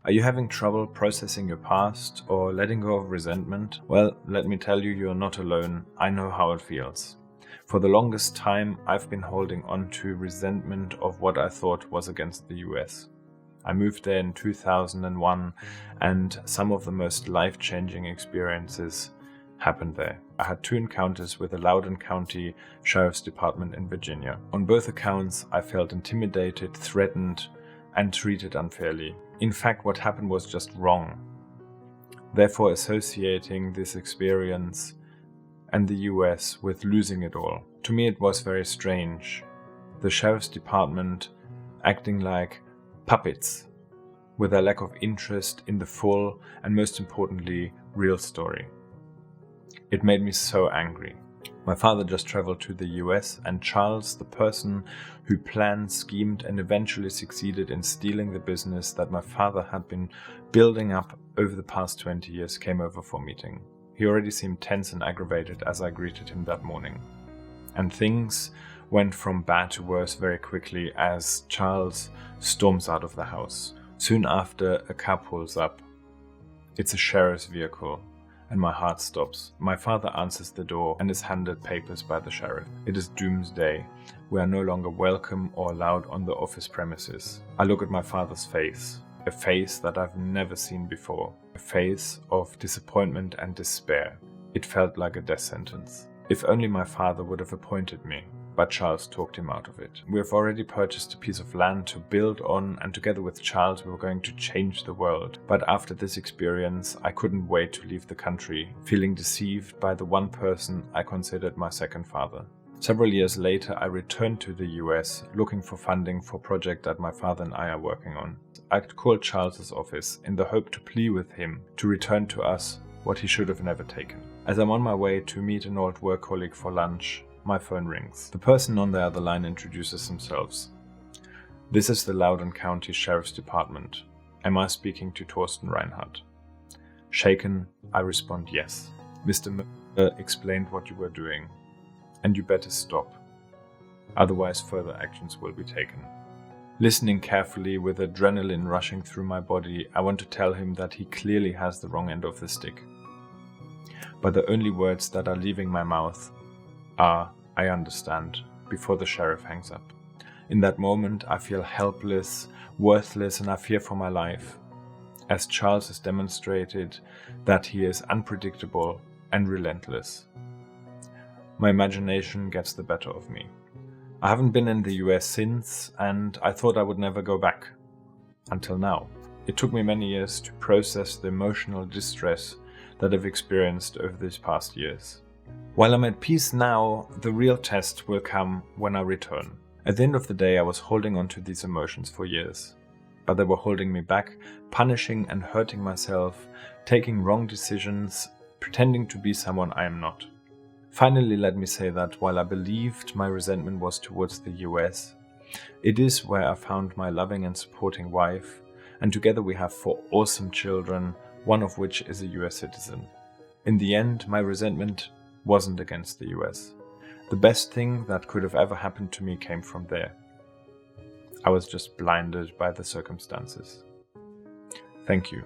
Are you having trouble processing your past or letting go of resentment? Well, let me tell you, you're not alone. I know how it feels. For the longest time, I've been holding on to resentment of what I thought was against the US. I moved there in 2001, and some of the most life-changing experiences happened there. I had 2 encounters with the Loudoun County Sheriff's Department in Virginia. On both accounts, I felt intimidated, threatened, and treated unfairly. In fact, what happened was just wrong. Therefore, associating this experience and the US with losing it all. To me, it was very strange. The Sheriff's Department acting like puppets with a lack of interest in the full and, most importantly, real story. It made me so angry. My father just traveled to the US, and Charles, the person who planned, schemed, and eventually succeeded in stealing the business that my father had been building up over the past 20 years, came over for a meeting. He already seemed tense and aggravated as I greeted him that morning. And things went from bad to worse very quickly as Charles storms out of the house. Soon after, a car pulls up. It's a sheriff's vehicle, and my heart stops. My father answers the door and is handed papers by the sheriff. It is doomsday. We are no longer welcome or allowed on the office premises. I look at my father's face. A face that I've never seen before. A face of disappointment and despair. It felt like a death sentence. If only my father would have appointed me, but Charles talked him out of it. We have already purchased a piece of land to build on, and together with Charles we were going to change the world. But after this experience, I couldn't wait to leave the country, feeling deceived by the one person I considered my second father. Several years later, I returned to the US, looking for funding for a project that my father and I are working on. I called Charles's office in the hope to plead with him to return to us what he should have never taken. As I'm on my way to meet an old work colleague for lunch, my phone rings. The person on the other line introduces themselves. This is the Loudoun County Sheriff's Department. Am I speaking to Thorsten Reinhardt? Shaken, I respond yes. Mr. Miller explained what you were doing, and you better stop. Otherwise, further actions will be taken. Listening carefully with adrenaline rushing through my body, I want to tell him that he clearly has the wrong end of the stick. But the only words that are leaving my mouth are, I understand, before the sheriff hangs up. In that moment, I feel helpless, worthless, and I fear for my life, as Charles has demonstrated that he is unpredictable and relentless. My imagination gets the better of me. I haven't been in the US since, and I thought I would never go back. Until now. It took me many years to process the emotional distress that I've experienced over these past years. While I'm at peace now, the real test will come when I return. At the end of the day, I was holding on to these emotions for years. But they were holding me back, punishing and hurting myself, taking wrong decisions, pretending to be someone I am not. Finally, let me say that while I believed my resentment was towards the US, it is where I found my loving and supporting wife, and together we have 4 awesome children, one of which is a US citizen. In the end, my resentment wasn't against the US. The best thing that could have ever happened to me came from there. I was just blinded by the circumstances. Thank you.